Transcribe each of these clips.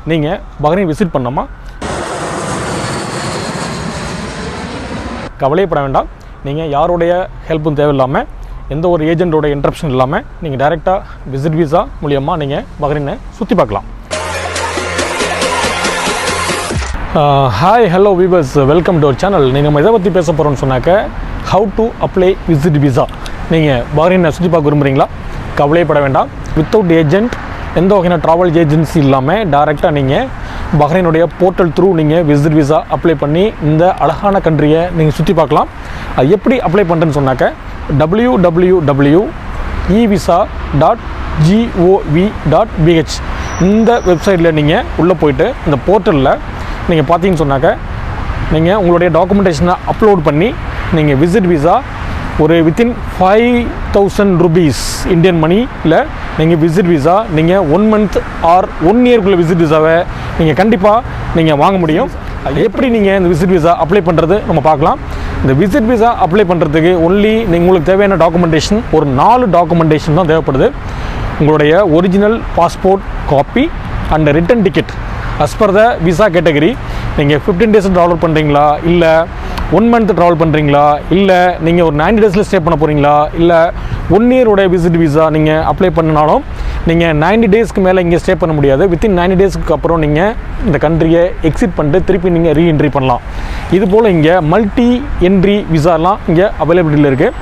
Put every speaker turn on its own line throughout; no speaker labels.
நீங்கள் Bahrain visit பண்ணோமா கவலைப்பட வேண்டாம். நீங்கள் யாருடைய ஹெல்ப்பும் தேவையில்லாமல் எந்த ஒரு ஏஜென்ட்டோட இன்ட்ரப்ஷன் இல்லாமல் நீங்கள் டைரெக்டாக விசிட் விசா மூலியமாக நீங்கள் பஹ்ரைனை சுற்றி பார்க்கலாம். Hi hello viewers, welcome to our channel. நீங்கள் இதை பற்றி பேச போகிறோன்னு சொன்னாக்க how to apply visit visa. நீங்கள் பஹ்ரைனை சுற்றி பார்க்க விரும்புகிறீங்களா? கவலைப்பட வேண்டாம். வித்தவுட் ஏஜென்ட், எந்த வகையான ட்ராவல் ஏஜென்சி இல்லாமல் டைரெக்டாக நீங்கள் பஹ்ரைனுடைய போர்ட்டல் த்ரூ நீங்கள் விசிட் விசா அப்ளை பண்ணி இந்த அழகான கண்ட்ரியை நீங்கள் சுற்றி பார்க்கலாம். அது எப்படி அப்ளை பண்ணுறேன்னு சொன்னாக்க www.evisa.gov.bh இந்த வெப்சைட்டில் நீங்கள் உள்ளே போயிட்டு இந்த போர்ட்டலில் நீங்கள் பார்த்தீங்கன்னு சொன்னாக்க நீங்கள் உங்களுடைய டாக்குமெண்டேஷனை அப்லோட் பண்ணி நீங்கள் விசிட் விசா ஒரு வித்தின் 5,000 rupees இந்தியன் மணியில் நீங்கள் விசிட் விசா நீங்கள் 1 month ஆர் 1 yearக்குள்ளே விசிட் விசாவை நீங்கள் கண்டிப்பாக நீங்கள் வாங்க முடியும். அது எப்படி நீங்கள் இந்த விசிட் விசா அப்ளை பண்ணுறது நம்ம பார்க்கலாம். இந்த விசிட் விசா அப்ளை பண்ணுறதுக்கு ஒன்லி உங்களுக்கு தேவையான டாக்குமெண்டேஷன் ஒரு 4 டாக்குமெண்டேஷன் தான் தேவைப்படுது. உங்களுடைய original passport copy and return ticket as per the visa category. நீங்கள் 15 days ட்ராவல் பண்ணுறீங்களா, இல்லை 1 month ட்ராவல் பண்ணுறீங்களா, இல்லை நீங்கள் ஒரு 90 days ஸ்டே பண்ண போகிறீங்களா, இல்லை 1 year விசிட் விசா நீங்கள் அப்ளை பண்ணினாலும் நீங்கள் 90 daysக்கு மேலே இங்கே ஸ்டே பண்ண முடியாது. வித்தின் 90 daysக்கு அப்புறம் நீங்கள் இந்த கண்ட்ரியை எக்ஸிட் பண்ணிட்டு திருப்பி நீங்கள் ரீஎன்ட்ரி பண்ணலாம். இது போல் இங்கே மல்டி என்ட்ரி விசாலாம் இங்கே அவைலபிலிட்டியில் இருக்குது.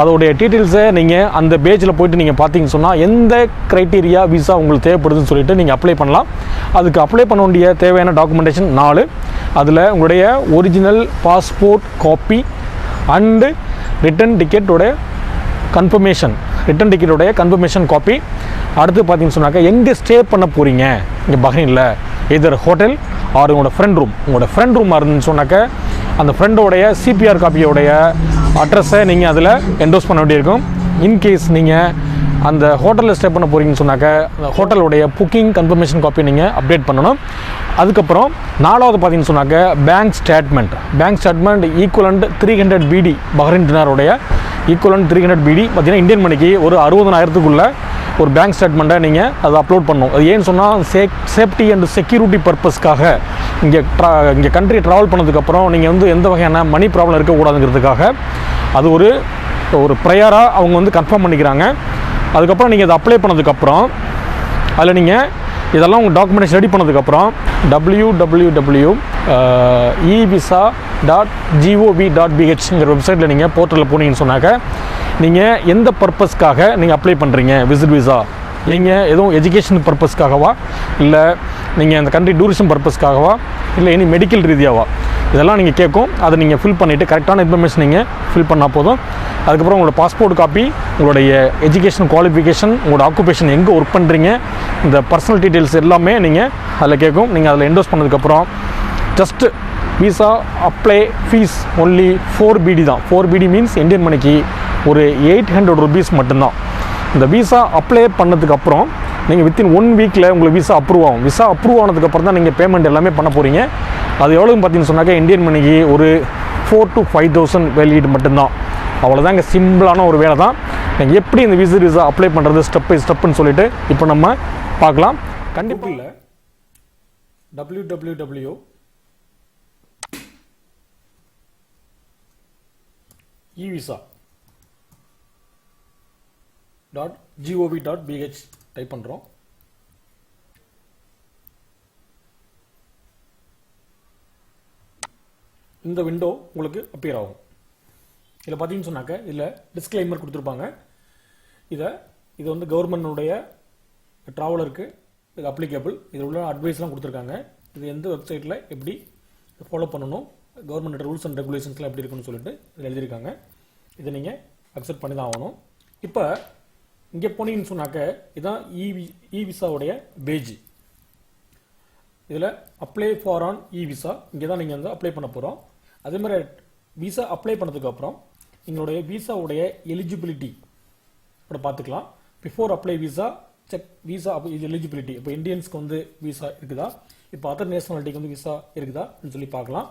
அதோடைய டீட்டெயில்ஸை நீங்கள் அந்த பேஜில் போய்ட்டு நீங்கள் பார்த்தீங்கன்னு சொன்னால் எந்த க்ரைட்டீரியா விசா உங்களுக்கு தேவைப்படுதுன்னு சொல்லிட்டு நீங்கள் அப்ளை பண்ணலாம். அதுக்கு அப்ளை பண்ண வேண்டிய தேவையான டாக்குமெண்டேஷன் 4. அதில் உங்களுடைய original passport copy and return டிக்கெட்டோடைய கன்ஃபர்மேஷன் காப்பி. அடுத்து பார்த்தீங்கன்னு சொன்னாக்க எங்கே ஸ்டே பண்ண போகிறீங்க இங்கே பஹ்ரைனில், எதர் ஹோட்டல் ஆர் உங்களோட ஃப்ரெண்ட் ரூமாக இருந்துன்னு சொன்னாக்க அந்த ஃப்ரெண்டோடைய சிபிஆர் காப்பியோடைய அட்ரஸை நீங்கள் அதில் என்டோஸ் பண்ண வேண்டியிருக்கும். இன்கேஸ் நீங்கள் அந்த ஹோட்டலில் ஸ்டே பண்ண போகிறீங்கன்னு சொன்னாக்க அந்த ஹோட்டலுடைய புக்கிங் கன்ஃபர்மேஷன் காப்பி நீங்கள் அப்டேட் பண்ணணும். அதுக்கப்புறம் 4வது பார்த்தீங்கன்னு சொன்னாக்க bank statement equivalent 300 BD Bahrain தினாருடைய ஈக்குவலண்ட் 300 BD பார்த்தீங்கன்னா இந்தியன் மணிக்கு ஒரு 60,000க்குள்ள ஒரு பேங்க் ஸ்டேட்மெண்ட்டை நீங்கள் அதை அப்லோட் பண்ணணும். அது ஏன்னு சொன்னால் சேஃப்டி அண்ட் செக்யூரிட்டி பர்பஸ்க்காக இங்கே கண்ட்ரி ட்ராவல் பண்ணதுக்கப்புறம் நீங்கள் எந்த வகையான மணி ப்ராப்ளம் இருக்கக்கூடாதுங்கிறதுக்காக அது ஒரு ப்ரையராக அவங்க கன்ஃபார்ம் பண்ணிக்கிறாங்க. அதுக்கப்புறம் நீங்கள் அதை அப்ளை பண்ணதுக்கப்புறம் அதில் நீங்கள் இதெல்லாம் உங்கள் டாக்குமெண்டேஷன் ரெடி பண்ணதுக்கப்புறம் www.evisa.gov.bhங்கிற வெப்சைட்டில் நீங்கள் போர்ட்டலில் போனீங்கன்னு சொன்னாக்க நீங்கள் எந்த பர்பஸ்க்காக நீங்கள் அப்ளை பண்ணுறீங்க விசிட் விசா, நீங்கள் எதுவும் எஜுகேஷன் பர்பஸ்க்காகவா, இல்லை நீங்கள் அந்த கண்ட்ரி டூரிசம் பர்பஸ்க்காகவா, இல்லை இனி மெடிக்கல் ரீதியாவா, இதெல்லாம் நீங்கள் கேட்கும். அதை நீங்கள் ஃபில் பண்ணிவிட்டு கரெக்டான இன்ஃபர்மேஷன் நீங்கள் ஃபில் பண்ணால் போதும். அதுக்கப்புறம் உங்களோட பாஸ்போர்ட் காப்பி, உங்களுடைய எஜுகேஷன் குவாலிஃபிகேஷன், உங்களோட ஆக்குபேஷன், எங்கே ஒர்க் பண்ணுறீங்க, இந்த பர்சனல் டீட்டெயில்ஸ் எல்லாமே நீங்கள் அதில் கேட்கும். நீங்கள் அதில் என்டோஸ் பண்ணதுக்கப்புறம் just visa apply fees only 4 BD தான். 4 BD மீன்ஸ் இந்தியன் மணிக்கு ஒரு 800 rupees மட்டும்தான். இந்த விசா அப்ளை பண்ணதுக்கப்புறம் நீங்கள் வித்தின் 1 weekல உங்களுக்கு விசா அப்ரூவ் ஆகும். விசா அப்ரூவ் ஆனதுக்கப்புறம் தான் நீங்கள் பேமெண்ட் எல்லாமே பண்ண போகிறீங்க. அது எவ்வளோன்னு பார்த்தீங்கன்னு சொன்னாக்க இந்தியன் மணிக்கு ஒரு 4,000 to 5,000 வேலிட் மட்டும்தான். அவ்வளோதாங்க, சிம்பிளான ஒரு வேலை தான். நீங்கள் எப்படி இந்த விசிட் விசா அப்ளை பண்ணுறது ஸ்டெப் பை ஸ்டெப்புன்னு சொல்லிட்டு இப்போ நம்ம பார்க்கலாம். கண்டிப்பாக இல்லை www.evisa.gov.bh டைப் பண்ணுறோம். இந்த விண்டோ உங்களுக்கு அப்பியர் ஆகும். இதில் பார்த்தீங்கன்னு சொன்னாக்க இதில் டிஸ்க்ளைமர் கொடுத்துருப்பாங்க. இது கவர்மெண்ட்டுடைய ட்ராவலருக்கு இது அப்ளிகேபிள். இதில் உள்ள அட்வைஸ்லாம் கொடுத்துருக்காங்க. இது எந்த வெப்சைட்டில் எப்படி ஃபாலோ பண்ணணும், கவர்மெண்ட் ரூல்ஸ் அண்ட் ரெகுலேஷன்ஸ்லாம் எப்படி இருக்குன்னு சொல்லிட்டு இதில் எழுதியிருக்காங்க. இதை நீங்கள் அக்செப்ட் பண்ணி தான் ஆகணும். இப்போ இங்கே போனீங்கன்னு சொன்னாக்க இதுதான் இ விசாவுடைய பேஜ். இதில் apply for on e visa, இங்கே தான் நீங்கள் அப்ளை பண்ண போகிறோம். அதே மாதிரி விசா அப்ளை பண்ணதுக்கப்புறம் எங்களுடைய விசாவுடைய எலிஜிபிலிட்டி இப்போ பார்த்துக்கலாம். Before apply visa check visa eligibility. இப்போ இந்தியன்ஸ்க்கு விசா இருக்குதா, இப்போ அதர் நேஷனாலிட்டிக்கு விசா இருக்குதான்னு சொல்லி பார்க்கலாம்.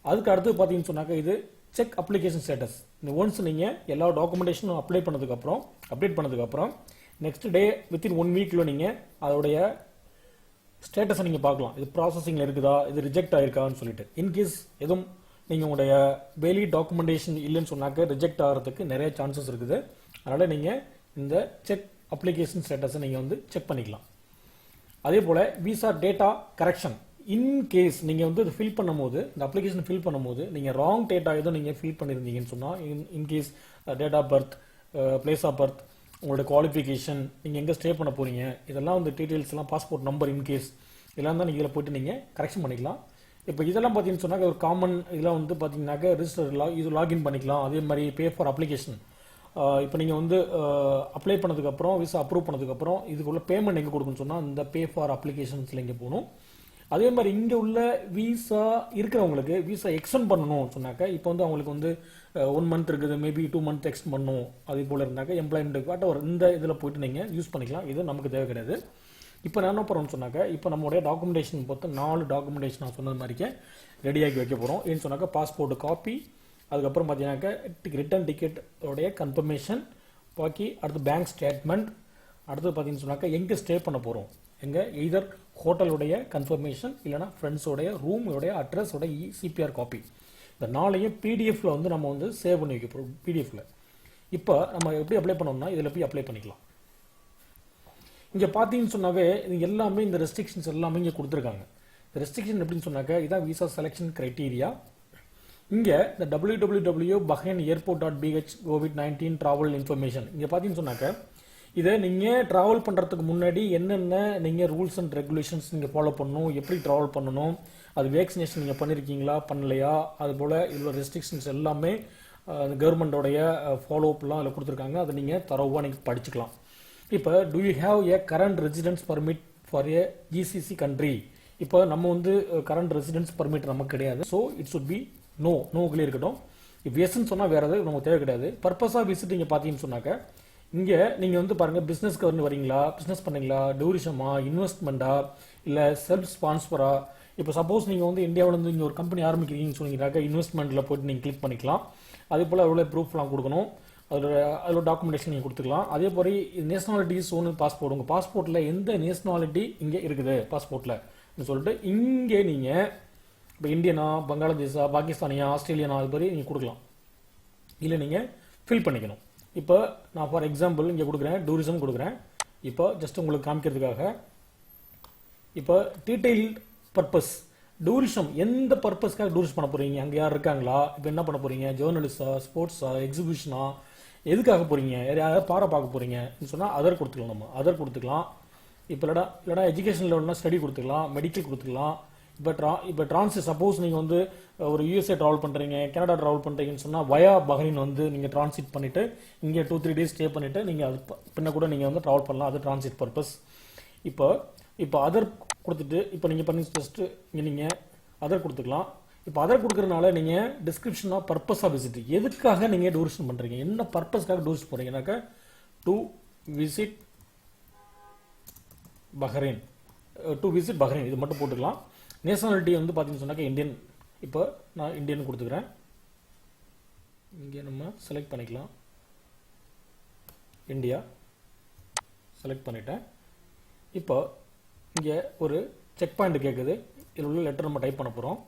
அதுக்கு அடுத்து பார்த்தீங்கன்னு சொன்னாக்க இது செக் அப்ளிகேஷன் ஸ்டேட்டஸ். இந்த ஒன்ஸ் நீங்கள் எல்லா டாக்குமெண்டேஷனும் அப்டேட் பண்ணதுக்கப்புறம் நெக்ஸ்ட் டே வித்தின் 1 வீக்கில் நீங்கள் அதோடைய ஸ்டேட்டஸை நீங்கள் பார்க்கலாம். இது ப்ராசஸிங்கில் இருக்குதா, இது ரிஜெக்ட் ஆயிருக்கான்னு சொல்லிட்டு. இன்கேஸ் எதுவும் நீங்கள் உங்களுடைய வேலிட் டாக்குமெண்டேஷன் இல்லைன்னு சொன்னாக்க ரிஜெக்ட் ஆகிறதுக்கு நிறைய சான்சஸ் இருக்குது. அதனால் நீங்கள் இந்த செக் அப்ளிகேஷன் ஸ்டேட்டஸை நீங்கள் வந்து செக் பண்ணிக்கலாம். அதே போல் விசா டேட்டா கரெக்ஷன். இன்கேஸ் நீங்கள் வந்து இது ஃபில் பண்ணும்போது, இந்த அப்ளிகேஷன் ஃபில் பண்ணும்போது நீங்கள் ராங் டேட்டா எதுவும் நீங்கள் ஃபில் பண்ணியிருந்தீங்கன்னு சொன்னால், in case date of birth, place of birth, உங்களோட குவாலிஃபிகேஷன், நீங்கள் எங்கே ஸ்டே பண்ண போகிறீங்க, இதெல்லாம் வந்து டீட்டெயில்ஸ்லாம், பாஸ்போர்ட் நம்பர் இன்கேஸ் இதெல்லாம் தான் நீங்கள் இதில் போய்ட்டு நீங்கள் கரெக்ஷன் பண்ணிக்கலாம். இப்போ இதெல்லாம் பார்த்தீங்கன்னு சொன்னாக்க ஒரு காமன் இதெல்லாம் வந்து பார்த்தீங்கன்னாக்க ரிஜிஸ்டர் இது லாகின் பண்ணிக்கலாம். அதே மாதிரி பே ஃபார் அப்ளிகேஷன். இப்போ நீங்கள் வந்து அப்ளை பண்ணதுக்கப்புறம் விசா அப்ரூவ் பண்ணதுக்கப்புறம் இதுக்குள்ள பேமெண்ட் எங்கே கொடுக்கணும்னு சொன்னால் இந்த பே ஃபார் அப்ளிகேஷன்ஸில் இங்கே போகணும். அதே மாதிரி இங்கே உள்ள விசா இருக்கிறவங்களுக்கு விசா எக்ஸ்டெண்ட் பண்ணணும் சொன்னாக்க, இப்போ வந்து அவங்களுக்கு வந்து 1 மந்த் இருக்குது, மேபி 2 மந்த் எக்ஸ்டெண்ட் பண்ணணும், அதே போல் இருந்தாக்க எம்ப்ளாய்மெண்ட் வாட் ஒரு இந்த இதில் போய்ட்டு நீங்கள் யூஸ் பண்ணிக்கலாம். இது நமக்கு தேவை கிடையாது. இப்போ நான் என்ன பண்ணுறோம்னு சொன்னாக்க, இப்போ நம்மளுடைய டாக்குமெண்டேஷன் பொறுத்து 4 டாக்குமெண்டேஷன் நான் சொன்னது மாதிரிக்கே ரெடியாகி வைக்க போகிறோம். ஏன்னு சொன்னாக்க பாஸ்போர்ட் காப்பி, அதுக்கப்புறம் பார்த்தீங்கன்னாக்க ரிட்டர்ன் டிக்கெட்டோடைய கன்ஃபர்மேஷன், பாக்கி அடுத்து பேங்க் ஸ்டேட்மெண்ட், அடுத்து பார்த்தீங்கன்னு சொன்னாக்க எங்கே ஸ்டே பண்ண போகிறோம், எங்கே எய்தர் ஹோட்டலுடைய கன்ஃபர்மேஷன் இல்லைனா ஃப்ரெண்ட்ஸோடைய ரூமோடைய அட்ரஸோட சிபிஆர் காப்பி. இந்த 4ஐயும் பிடிஎஃப்ல வந்து நம்ம வந்து சேவ் பண்ணி வைக்க போகிறோம் பிடிஎஃப்ல. இப்போ நம்ம எப்படி அப்ளை பண்ணோம்னா இதில் போய் அப்ளை பண்ணிக்கலாம். இங்கே பார்த்தீங்கன்னு சொன்னாவே இது எல்லாமே இந்த ரெஸ்ட்ரிக்ஷன்ஸ் எல்லாமே இங்கே கொடுத்துருக்காங்க. இந்த ரெஸ்ட்ரிக்ஷன் எப்படின்னு சொன்னாக்க இதான் விசா செலெக்ஷன் கிரைட்டீரியா. இங்கே இந்த www.bahrainairport.bh COVID-19 ட்ராவல் இன்ஃபர்மேஷன் இங்கே பார்த்தீங்கன்னு சொன்னாக்க இதை நீங்கள் ட்ராவல் பண்ணுறதுக்கு முன்னாடி என்னென்ன நீங்கள் ரூல்ஸ் அண்ட் ரெகுலேஷன்ஸ் நீங்கள் ஃபாலோ பண்ணணும், எப்படி ட்ராவல் பண்ணணும், அது வேக்சினேஷன் நீங்கள் பண்ணியிருக்கீங்களா பண்ணலையா, அதுபோல் இதில் ரெஸ்ட்ரிக்ஷன்ஸ் எல்லாமே கவர்மெண்டோடைய ஃபாலோ அப்லாம் அதில் கொடுத்துருக்காங்க. அதை நீங்கள் தரவாக நீங்கள் படிச்சுக்கலாம். இப்போ to you have A current residence permit for A GCC country. இப்போ நம்ம வந்து கரண்ட் ரெசிடென்ஸ் பர்மிட் நமக்கு கிடையாது. ஸோ இட் சுட் பி நோக்குள்ளே இருக்கட்டும். இப்போ எஸ்ன்னு சொன்னால் வேறு எதுவும் நமக்கு தேவை கிடையாது. பர்பஸாக விசிட் நீங்கள் பார்த்தீங்கன்னு சொன்னாக்க இங்கே நீங்கள் வந்து பாருங்கள், பிஸ்னஸ்க்கு வந்து வரீங்களா, பிஸ்னஸ் பண்ணீங்களா, டூரிசமா, இன்வெஸ்ட்மெண்ட்டா, இல்லை செல்ஃப் ஸ்பான்சரா. இப்போ சப்போஸ் நீங்கள் வந்து இந்தியாவிலேருந்து இங்கே ஒரு கம்பெனி ஆரம்பிக்கிறீங்கன்னு சொன்னீங்கன்னாக்க இன்வெஸ்ட்மெண்ட்டில் போய்ட்டு நீங்கள் கிளிக் பண்ணிக்கலாம். அதே போல் எவ்வளோ ப்ரூஃப்லாம் கொடுக்கணும், அதோட டாக்குமெண்டேஷன் நீங்கள் கொடுத்துக்கலாம். அதே போல் நேஷனாலிட்டிஸ் ஒன்று பாஸ்போர்ட், உங்கள் பாஸ்போர்ட்டில் எந்த நேஷனாலிட்டி இங்கே இருக்குது பாஸ்போர்ட்டில் சொல்லிட்டு இங்கே நீங்கள் இப்போ இந்தியனா, பங்களாதேஷா, பாகிஸ்தானியா, ஆஸ்திரேலியனா அது மாதிரி நீங்கள் கொடுக்கலாம். இல்லை நீங்கள் ஃபில் பண்ணிக்கணும். இப்போ நான் ஃபார் எக்ஸாம்பிள் இங்கே கொடுக்குறேன், டூரிசம் கொடுக்குறேன். இப்போ ஜஸ்ட் உங்களுக்கு காமிக்கிறதுக்காக இப்போ டீட்டெயில் பர்பஸ் டூரிசம் எந்த பர்பஸ்க்காக டூரிஸ்ட் பண்ண போகிறீங்க, அங்கே யார் இருக்காங்களா, இப்போ என்ன பண்ண போகிறீங்க, ஜேர்னலிஸ்டா, ஸ்போர்ட்ஸா, எக்ஸிபிஷனா, எதுக்காக போகிறீங்க, யாராவது பாறை பார்க்க போகிறீங்கன்னு சொன்னால் அதர் கொடுத்துக்கலாம். நம்ம அதர் கொடுத்துக்கலாம். இப்போ இல்லைடா எஜுகேஷன் லெவல்னா ஸ்டடி கொடுத்துக்கலாம், மெடிக்கல் கொடுத்துக்கலாம். இப்போ டிரான்சிட் சப்போஸ் நீங்கள் வந்து ஒரு யூஎஸ்ஏ ட்ராவல் பண்ணுறீங்க, கனடா ட்ராவல் பண்ணுறீங்கன்னு சொன்னால் வயா பஹ்ரைன் வந்து நீங்கள் டிரான்சிட் பண்ணிவிட்டு இங்கே 2-3 டேஸ் ஸ்டே பண்ணிவிட்டு நீங்கள் அது பின்ன கூட நீங்கள் வந்து ட்ராவல் பண்ணலாம். அது டிரான்சிட் பர்பஸ். இப்போ அதர் கொடுத்துட்டு இப்போ நீங்கள் பண்ணி ஜஸ்ட்டு இங்கே நீங்கள் அதர் கொடுத்துக்கலாம். இப்போ அதர் கொடுக்குறதுனால நீங்கள் டிஸ்கிரிப்ஷனாக பர்பஸாக விசிட், எதுக்காக நீங்கள் டூரிஸ்ட் பண்ணுறீங்க, என்ன பர்பஸ்க்காக டூரிஸ்ட் போகிறீங்கன்னாக்கா டு விசிட் பஹ்ரைன், இது மட்டும் போட்டுக்கலாம். நேஷனாலிட்டி வந்து பார்த்தீங்கன்னு சொன்னாக்க இந்தியன். இப்போ நான் இந்தியன் கொடுத்துக்கிறேன். இங்கே நம்ம செலக்ட் பண்ணிக்கலாம். இந்தியா செலக்ட் பண்ணிட்டேன். இப்போ இங்கே ஒரு செக் பாயிண்ட் கேட்குது. இதில் உள்ள லெட்டர் நம்ம டைப் பண்ண போகிறோம்.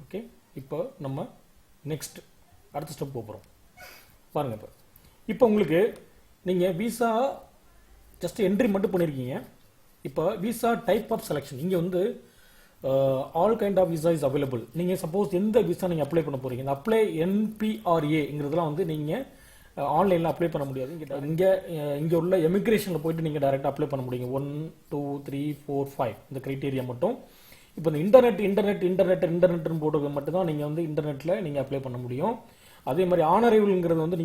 ஓகே, இப்போ நம்ம நெக்ஸ்ட் அடுத்த ஸ்டெப் போகிறோம். பாருங்கள், இப்போ உங்களுக்கு நீங்கள் விசா ஜஸ்ட் என்ட்ரி மட்டும் பண்ணியிருக்கீங்க. இப்போ விசா டைப் ஆஃப் செலெக்ஷன் இங்கே வந்து all kind of visa is available. நீங்கள் சப்போஸ் எந்த விசா நீங்கள் அப்ளை பண்ண போகிறீங்க, இந்த அப்ளை NPRAங்கிறதுலாம் வந்து நீங்கள் ஆன்லைனில் அப்ளை பண்ண முடியாது. இங்கே உள்ள எமிக்ரேஷனில் போயிட்டு நீங்கள் டைரெக்டாக அப்ளை பண்ண முடியுங்க. 1, 2, 3, 4, 5 இந்த க்ரைட்டீரியா மட்டும். இப்போ இந்த இன்டர்நெட்னு போட்டு மட்டும்தான் நீங்கள் வந்து இன்டர்நெட்டில் நீங்கள் அப்ளை பண்ண முடியும். அதே மாதிரி ஆனரைவல்ங்கிறது வந்து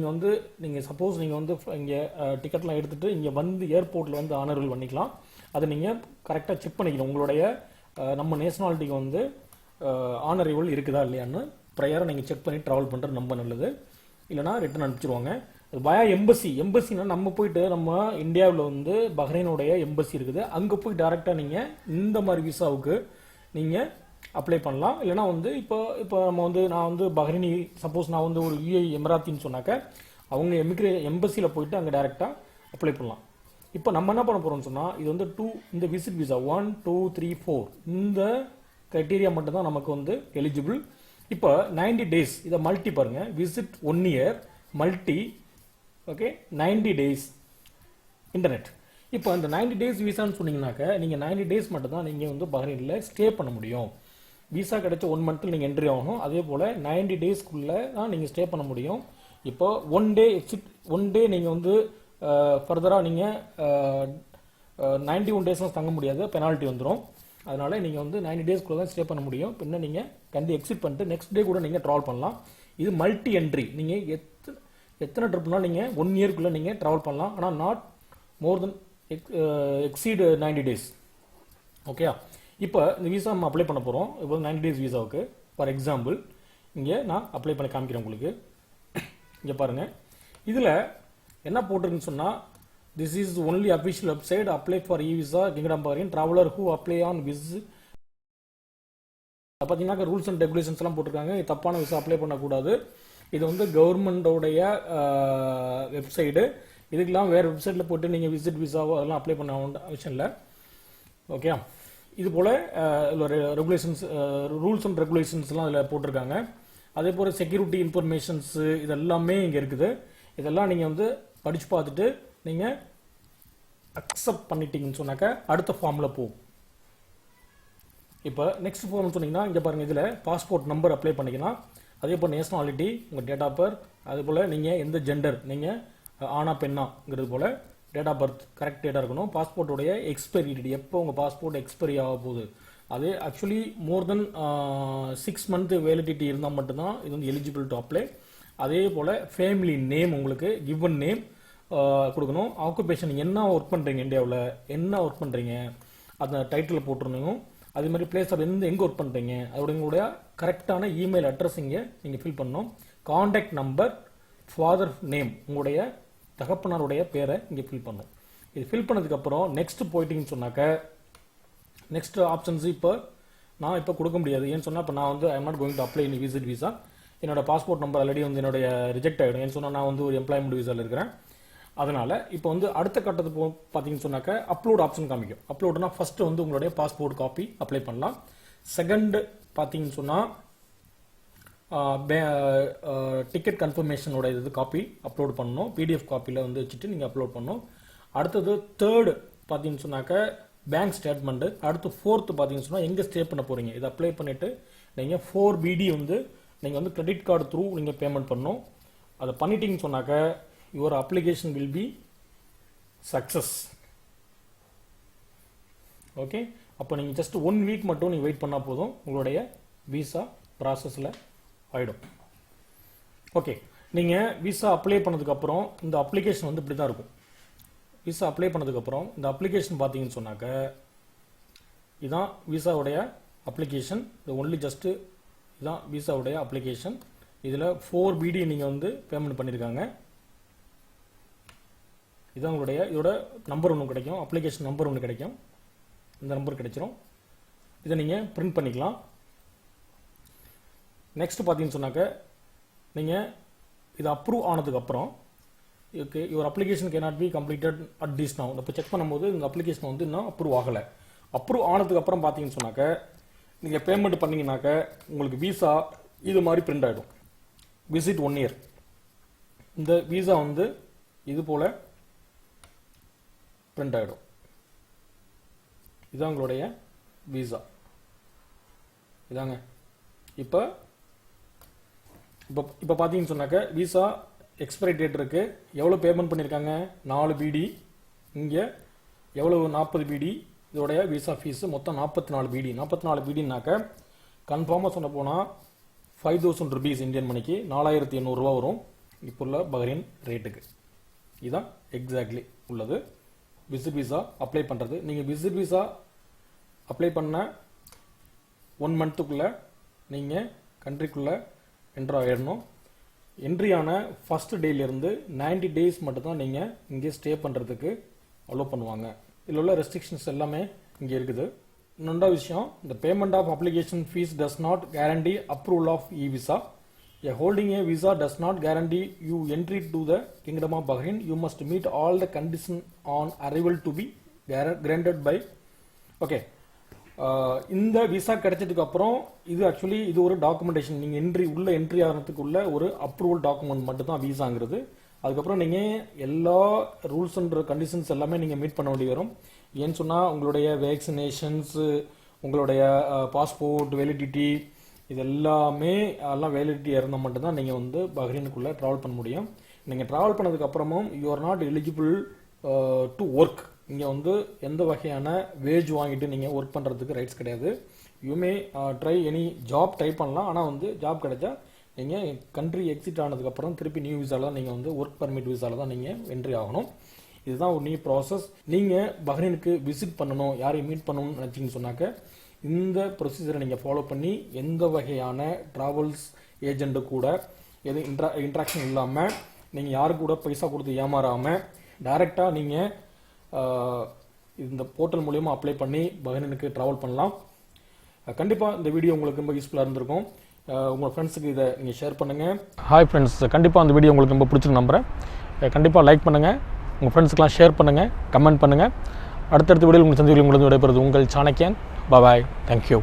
நீங்கள் சப்போஸ் நீங்கள் வந்து இங்கே டிக்கெட்லாம் எடுத்துகிட்டு இங்கே வந்து ஏர்போர்ட்டில் வந்து ஆனரைவல் பண்ணிக்கலாம். அதை நீங்கள் கரெக்டாக செக் பண்ணிக்கணும். உங்களுடைய நம்ம நேஷனாலிட்டிக்கு வந்து ஆனரைவல் இருக்குதா இல்லையான்னு ப்ரையராக நீங்கள் செக் பண்ணி ட்ராவல் பண்ணுறது ரொம்ப நல்லது. இல்லைனா ரிட்டர்ன் அனுப்பிச்சிருவாங்க. பயா எம்பசினா நம்ம போயிட்டு நம்ம இந்தியாவில் வந்து பஹ்ரைனுடைய எம்பசி இருக்குது, அங்கே போய் டேரெக்டாக நீங்கள் இந்த மாதிரி விசாவுக்கு நீங்கள் அப்ளை பண்ணலாம். இல்லைனா வந்து இப்போ நம்ம வந்து நான் வந்து பஹ்ரைனி சப்போஸ் நான் வந்து ஒரு UAE எமிராத்தின்னு சொன்னாக்க அவங்க எம்பசியில் போயிட்டு அங்கே டேரெக்டாக அப்ளை பண்ணலாம். இப்போ நம்ம என்ன பண்ண போகிறோம்னு சொன்னால் இது வந்து இந்த விசிட் விசா 1 2 3 4 இந்த க்ரைட்டீரியா மட்டும்தான் நமக்கு வந்து எலிஜிபிள். இப்போ 90 டேஸ் இதை மல்டி பாருங்கள், visit 1 year multi okay 90 days internet. இப்போ அந்த 90 டேஸ் விசான்னு சொன்னீங்கன்னாக்க நீங்கள் 90 டேஸ் மட்டும் தான் நீங்கள் வந்து பஹ்ரைனில் ஸ்டே பண்ண முடியும். விசா கிடைச்ச 1 மந்த்தில் நீங்கள் என்ட்ரி ஆகணும். அதே போல் 90 டேஸ்க்குள்ளே தான் நீங்கள் ஸ்டே பண்ண முடியும். இப்போ 1 டே எக்ஸிட் 1 டே நீங்கள் வந்து ஃபர்தராக நீங்கள் 91 டேஸ்லாம் தங்க முடியாது, பெனால்ட்டி வந்துடும். அதனால் நீங்கள் வந்து 90 டேஸ்க்குள்ளே தான் ஸ்டே பண்ண முடியும். பின்ன நீங்கள் எக்ஸிட் பண்ணிட்டு நெக்ஸ்ட் டே கூட நீங்கள் ட்ராவல் பண்ணலாம். இது மல்டி என்ட்ரி. நீங்கள் எத்தனை ட்ரிப்னால் நீங்கள் 1 இயர்க்குள்ளே நீங்கள் ட்ராவல் பண்ணலாம். ஆனால் not more then exceed 90 days. Okay, இப்போ இந்த விசா நம்ம அப்ளை பண்ண போகிறோம். இப்போ 90 டேஸ் விசாவுக்கு ஃபார் எக்ஸாம்பிள் இங்கே நான் அப்ளை பண்ணி காமிக்கிறேன் உங்களுக்கு. இங்கே பாருங்கள், இதில் என்ன போட்டிருக்குன்னு சொன்னால் this is only official website apply for e visa kingdom Bahrain traveller who apply on visit. பார்த்தீங்கன்னா ரூல்ஸ் அண்ட் ரெகுலேஷன்ஸ்லாம் போட்டிருக்காங்க. தப்பான விசா அப்ளை பண்ணக்கூடாது. இது வந்து கவர்மெண்டோடைய வெப்சைடு. இதுக்கெல்லாம் வேறு வெப்சைட்டில் போட்டு நீங்கள் விசிட் விசாவோ அதெல்லாம் அப்ளை பண்ண அவசியம் இல்லை. ஓகே, இது போல் ரெகுலேஷன்ஸ் ரூல்ஸ் அண்ட் ரெகுலேஷன்ஸ்லாம் அதில் போட்டிருக்காங்க. அதே போல் செக்யூரிட்டி இன்ஃபர்மேஷன்ஸு இதெல்லாமே இங்கே இருக்குது. இதெல்லாம் நீங்கள் வந்து படித்து பார்த்துட்டு நீங்கள் அக்செப்ட் பண்ணிட்டீங்கன்னு சொன்னாக்க அடுத்த ஃபார்மில் போகும். இப்போ நெக்ஸ்ட் ஃபார்ம்னு சொன்னீங்கன்னா இங்கே பாருங்கள், இதில் பாஸ்போர்ட் நம்பர் அப்ளை பண்ணிக்கலாம். அதே போல் நேஷனாலிட்டி, உங்கள் டேட் ஆஃப் பர்த், அதே போல் நீங்கள் எந்த ஜெண்டர், நீங்கள் ஆனா பெண்ணாங்கிறது போல் டேட் ஆஃப் பர்த் கரெக்ட் டேட்டாக இருக்கணும். பாஸ்போர்ட்டோடைய எக்ஸ்பைரி டேட், எப்போ உங்கள் பாஸ்போர்ட் எக்ஸ்பைரி ஆக போகுது, அது ஆக்சுவலி மோர் தென் 6 மந்த் வேலிடிட்டி இருந்தால் மட்டும்தான் இது வந்து எலிஜிபிள் டு அப்ளை. அதே போல் ஃபேமிலி நேம், உங்களுக்கு கிவன் நேம் கொடுக்கணும். ஆக்குபேஷன், என்ன ஒர்க் பண்ணுறீங்க, இந்தியாவில் என்ன ஒர்க் பண்ணுறீங்க அந்த டைட்டில் போட்டுருந்தோம். அதே மாதிரி பிளேஸ் ஆஃப் எங்கே ஒர்க் பண்ணுறீங்க, அதோட உங்களுடைய கரெக்டான இமெயில் அட்ரஸ் இங்கே நீங்கள் ஃபில் பண்ணணும். காண்டாக்ட் நம்பர், ஃபாதர் நேம், உங்களுடைய தகப்பனாருடைய பேரை இங்கே ஃபில் பண்ணணும். இது ஃபில் பண்ணதுக்கப்புறம் நெக்ஸ்ட் போயிட்டீங்கன்னு சொன்னாக்க நெக்ஸ்ட் ஆப்ஷன்ஸ் இப்போ நான் இப்போ கொடுக்க முடியாது. ஏன்னு சொன்னால் இப்போ நான் வந்து I am not going to apply in visit visa. என்னோட பாஸ்போர்ட் நம்பர் ஆல்ரெடி வந்து என்னுடைய ரிஜெக்ட் ஆகிடும். ஏன்னு சொன்னால் நான் வந்து ஒரு எம்ப்ளாய்மெண்ட் விசாவில் இருக்கிறேன். அதனால் இப்போ வந்து அடுத்த கட்டத்துக்கு பார்த்தீங்கன்னு சொன்னாக்க அப்லோட் ஆப்ஷன் காமிக்கும். அப்லோடுனா ஃபஸ்ட்டு வந்து உங்களுடைய பாஸ்போர்ட் காப்பி அப்ளை பண்ணலாம். செகண்ட் பார்த்தீங்கன்னு சொன்னால் டிக்கெட் கன்ஃபர்மேஷனோட இது காப்பி அப்லோட் பண்ணணும். பிடிஎஃப் காப்பியில் வந்து வச்சுட்டு நீங்கள் அப்லோட் பண்ணணும். அடுத்தது தேர்டு பார்த்தீங்கன்னு சொன்னாக்க பேங்க் ஸ்டேட்மெண்ட்டு. அடுத்து ஃபோர்த்து பார்த்தீங்கன்னு சொன்னால் எங்கே ஸ்டே பண்ண போகிறீங்க இதை அப்ளை பண்ணிவிட்டு நீங்கள் 4BD வந்து நீங்கள் வந்து கிரெடிட் கார்டு த்ரூ நீங்கள் பேமெண்ட் பண்ணணும். அதை பண்ணிட்டீங்கன்னு சொன்னாக்க your application will be success. Okay, அப்போ நீங்கள் ஜஸ்ட் 1 வீக் மட்டும் நீங்கள் வெயிட் பண்ணால் போதும், உங்களுடைய விசா ப்ராசஸில் ஆகிடும். ஓகே, நீங்கள் விசா அப்ளை பண்ணதுக்கப்புறம் இந்த அப்ளிகேஷன் வந்து இப்படி தான் இருக்கும். விசா அப்ளை பண்ணதுக்கப்புறம் இந்த அப்ளிகேஷன் பார்த்தீங்கன்னு சொன்னாக்க இதுதான் விசாவுடைய அப்ளிகேஷன். இது ஒன்லி ஜஸ்ட்டு இதுதான் விசாவுடைய அப்ளிகேஷன். இதில் 4BD நீங்கள் வந்து பேமெண்ட் பண்ணியிருக்காங்க. இதுதான் உங்களுடைய இதோட நம்பர் ஒன்று கிடைக்கும், அப்ளிகேஷன் நம்பர் ஒன்று கிடைக்கும். இந்த நம்பர் கிடைச்சிரும். இதை நீங்கள் பிரிண்ட் பண்ணிக்கலாம். நெக்ஸ்ட் பார்த்தீங்கன்னு சொன்னாக்க நீங்கள் இது அப்ரூவ் ஆனதுக்கப்புறம் okay your application cannot be completed at this now. இப்போ செக் பண்ணும்போது இந்த அப்ளிகேஷன் வந்து இன்னும் அப்ரூவ் ஆகலை. அப்ரூவ் ஆனதுக்கப்புறம் பார்த்தீங்கன்னு சொன்னாக்க நீங்கள் பேமெண்ட் பண்ணிங்கனாக்க உங்களுக்கு விசா இது மாதிரி பிரிண்ட் ஆகிடும். Visit 1 year. இந்த விசா வந்து இது போல் பிரிண்ட் ஆகிடும். இதுதான் உங்களுடைய விசா. இதாங்க இப்போ இப்போ பார்த்தீங்கன்னு சொன்னாக்க விசா எக்ஸ்பைரி டேட் இருக்குது. எவ்வளோ பேமெண்ட் பண்ணியிருக்காங்க, 4BD. இங்கே எவ்வளோ 40BD. இதோடைய விசா ஃபீஸு மொத்தம் 44BD. 44BDனாக்க கன்ஃபார்மாக சொல்ல போனால் 5000 rupees இந்தியன் மணிக்கு 4800 ரூபா வரும் இப்போ உள்ள பஹ்ரைன் ரேட்டுக்கு. இதுதான் எக்ஸாக்ட்லி உள்ளது விசிட் விசா அப்ளை பண்ணுறது. நீங்கள் விசிட் விசா அப்ளை பண்ண 1 மந்த்துக்குள்ளே நீங்கள் கண்ட்ரிக்குள்ளே என்ட்ரு ஆகிடணும். என்ட்ரியான ஃபஸ்ட் டேலேருந்து 90 டேஸ் மட்டும்தான் நீங்கள் இங்கே ஸ்டே பண்ணுறதுக்கு அலோவ் பண்ணுவாங்க. இதில் உள்ள ரெஸ்ட்ரிக்ஷன்ஸ் எல்லாமே இங்கே இருக்குது. இன்னொரு விஷயம், இந்த payment of application fees does not guarantee approval of e visa. holding a visa does not guarantee you entry to the Kingdom of Bahrain. You must meet all the conditions on arrival to be granted by. Okay. இந்த visa கிடைச்சதுக்கு அப்புறம் இது actually இது ஒரு documentation. நீங்கள் entry ஆகிறதுக்குள்ள ஒரு approval document மட்டும் தான் விசாங்கிறது. அதுக்கப்புறம் நீங்கள் எல்லா ரூல்ஸ் அண்ட் கண்டிஷன்ஸ் எல்லாமே நீங்கள் மீட் பண்ண வேண்டி வரும். ஏன்னு சொன்னால் உங்களுடைய வேக்சினேஷன்ஸு, உங்களுடைய பாஸ்போர்ட் வேலிடிட்டி, இது எல்லாமே எல்லாம் வேலிடிட்டி இருந்தால் மட்டும்தான் நீங்கள் வந்து பஹ்ரைனுக்குள்ளே ட்ராவல் பண்ண முடியும். நீங்கள் ட்ராவல் பண்ணதுக்கப்புறமும் you are not eligible to work. இங்கே வந்து எந்த வகையான வேஜ் வாங்கிட்டு நீங்கள் ஒர்க் பண்ணுறதுக்கு ரைட்ஸ் கிடையாது. யூமே ட்ரை எனி ஜாப் ட்ரை பண்ணலாம். ஆனால் வந்து ஜாப் கிடைச்சா நீங்கள் கண்ட்ரி எக்ஸிட் ஆனதுக்கப்புறம் திருப்பி நியூ விசாவில் தான் நீங்கள் வந்து ஒர்க் பர்மிட் விசாவில் தான் நீங்கள் என்ட்ரி ஆகணும். இதுதான் ஒரு நியூ ப்ராசஸ். நீங்கள் பஹ்ரைனுக்கு விசிட் பண்ணணும், யாரையும் மீட் பண்ணணும்னு நினச்சிங்கன்னு சொன்னாக்க இந்த ப்ரொசீஜரை நீங்கள் ஃபாலோ பண்ணி எந்த வகையான ட்ராவல்ஸ் ஏஜெண்ட்டு கூட எது இன்ட்ராக்ஷன் இல்லாமல் நீங்கள் யாரு கூட பைசா கொடுத்து ஏமாறாமல் டைரெக்டாக நீங்கள் இந்த போர்ட்டல் மூலமா அப்ளை பண்ணி பஹ்ரைனுக்கு ட்ராவல் பண்ணலாம். கண்டிப்பாக இந்த வீடியோ உங்களுக்கு ரொம்ப யூஸ்ஃபுல்லாக இருந்திருக்கும். உங்கள் ஃப்ரெண்ட்ஸுக்கு இதை நீங்கள் ஷேர் பண்ணுங்கள். ஹாய் ஃப்ரெண்ட்ஸ், கண்டிப்பாக அந்த வீடியோ உங்களுக்கு ரொம்ப பிடிச்சிருக்கு நம்புகிறேன். கண்டிப்பாக லைக் பண்ணுங்கள், உங்கள் ஃப்ரெண்ட்ஸுக்கெலாம் ஷேர் பண்ணுங்கள், கமெண்ட் பண்ணுங்கள். அடுத்தடுத்த வீடியோவில் உங்களுக்கு சந்திப்பில் உங்களுக்கு விடைபெறுவது உங்கள் சாணக்கியன். பாய், தேங்க்யூ.